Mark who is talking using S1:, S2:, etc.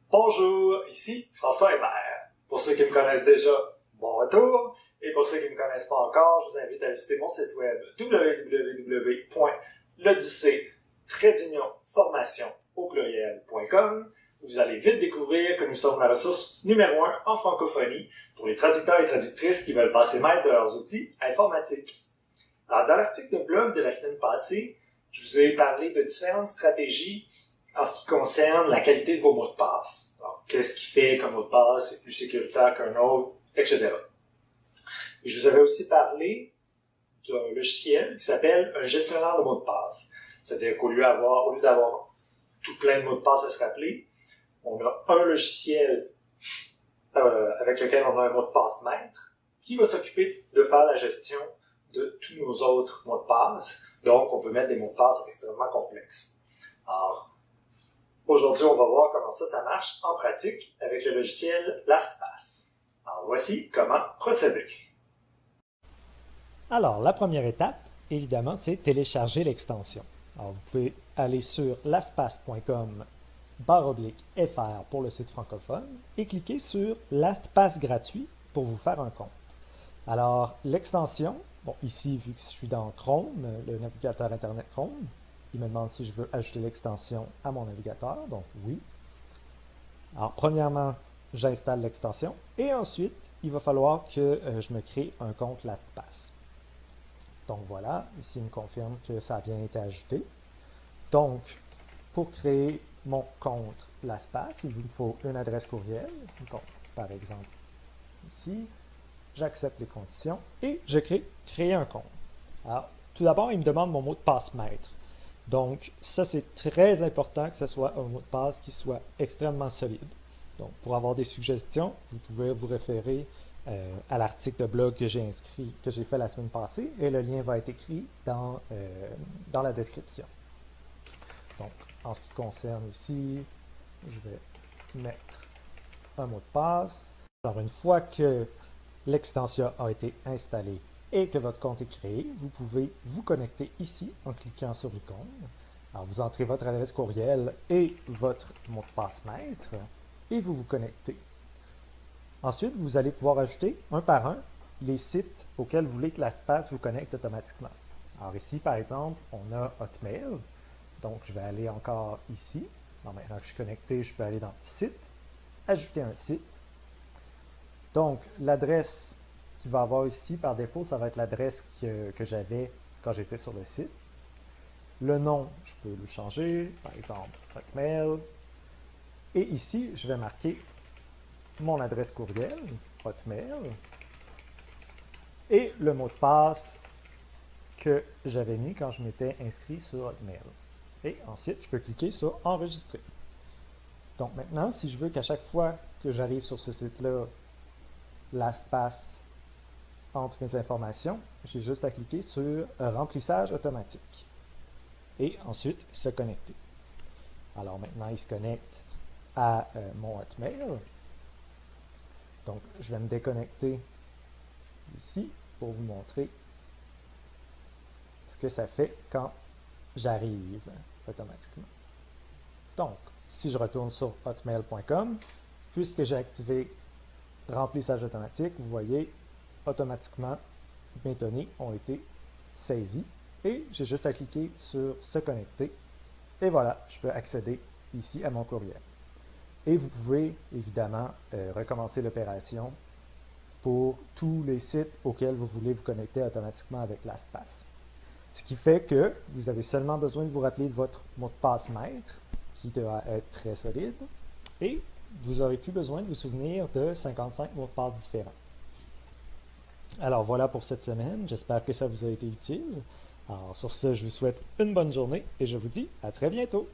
S1: Bonjour, ici François Hébert. Pour ceux qui me connaissent déjà, bon retour. Et pour ceux qui ne me connaissent pas encore, je vous invite à visiter mon site web www.l'odyssée-formation.com où vous allez vite découvrir que nous sommes la ressource numéro 1 en francophonie pour les traducteurs et traductrices qui veulent passer maître de leurs outils informatiques. Alors, dans l'article de blog de la semaine passée, je vous ai parlé de différentes stratégies en ce qui concerne la qualité de vos mots de passe. Alors, qu'est-ce qui fait qu'un mot de passe est plus sécuritaire qu'un autre, etc. Et je vous avais aussi parlé d'un logiciel qui s'appelle un gestionnaire de mots de passe. C'est-à-dire qu'au lieu d'avoir tout plein de mots de passe à se rappeler, on a un logiciel avec lequel on a un mot de passe maître qui va s'occuper de faire la gestion de tous nos autres mots de passe. Donc, on peut mettre des mots de passe extrêmement complexes. Alors, aujourd'hui, on va voir comment ça marche en pratique avec le logiciel LastPass. Alors, voici comment procéder.
S2: Alors, la première étape, évidemment, c'est télécharger l'extension. Alors, vous pouvez aller sur lastpass.com/fr pour le site francophone et cliquer sur LastPass gratuit pour vous faire un compte. Alors, l'extension, bon, ici, vu que je suis dans Chrome, le navigateur Internet Chrome, il me demande si je veux ajouter l'extension à mon navigateur, donc oui. Alors, premièrement, j'installe l'extension et ensuite, il va falloir que je me crée un compte LastPass. Donc voilà, ici il me confirme que ça a bien été ajouté. Donc, pour créer mon compte LastPass, il me faut une adresse courriel. Donc, par exemple, ici, j'accepte les conditions et je créer un compte. Alors, tout d'abord, il me demande mon mot de passe maître. Donc, ça, c'est très important que ce soit un mot de passe qui soit extrêmement solide. Donc, pour avoir des suggestions, vous pouvez vous référer à l'article de blog que j'ai fait la semaine passée, et le lien va être écrit dans la description. Donc, en ce qui concerne ici, je vais mettre un mot de passe. Alors, une fois que l'extension a été installée et que votre compte est créé, vous pouvez vous connecter ici en cliquant sur l'icône. Alors, vous entrez votre adresse courriel et votre mot de passe maître et vous vous connectez. Ensuite, vous allez pouvoir ajouter un par un les sites auxquels vous voulez que LastPass vous connecte automatiquement. Alors ici, par exemple, on a Hotmail. Donc, je vais aller encore ici. Alors, maintenant que je suis connecté, je peux aller dans Site, ajouter un site. Donc, l'adresse qu'il va avoir ici, par défaut, ça va être l'adresse que j'avais quand j'étais sur le site. Le nom, je peux le changer, par exemple, Hotmail. Et ici, je vais marquer mon adresse courriel, Hotmail, et le mot de passe que j'avais mis quand je m'étais inscrit sur Hotmail. Et ensuite, je peux cliquer sur Enregistrer. Donc maintenant, si je veux qu'à chaque fois que j'arrive sur ce site-là, LastPass entre mes informations, j'ai juste à cliquer sur Remplissage automatique. Et ensuite, se connecter. Alors maintenant, il se connecte à mon Hotmail. Donc, je vais me déconnecter ici pour vous montrer ce que ça fait quand j'arrive automatiquement. Donc, si je retourne sur hotmail.com, puisque j'ai activé remplissage automatique, vous voyez, automatiquement, mes données ont été saisies et j'ai juste à cliquer sur se connecter et voilà, je peux accéder ici à mon courriel. Et vous pouvez évidemment recommencer l'opération pour tous les sites auxquels vous voulez vous connecter automatiquement avec LastPass. Ce qui fait que vous avez seulement besoin de vous rappeler de votre mot de passe maître, qui doit être très solide, et vous n'aurez plus besoin de vous souvenir de 55 mots de passe différents. Alors voilà pour cette semaine, j'espère que ça vous a été utile. Alors sur ce, je vous souhaite une bonne journée et je vous dis à très bientôt.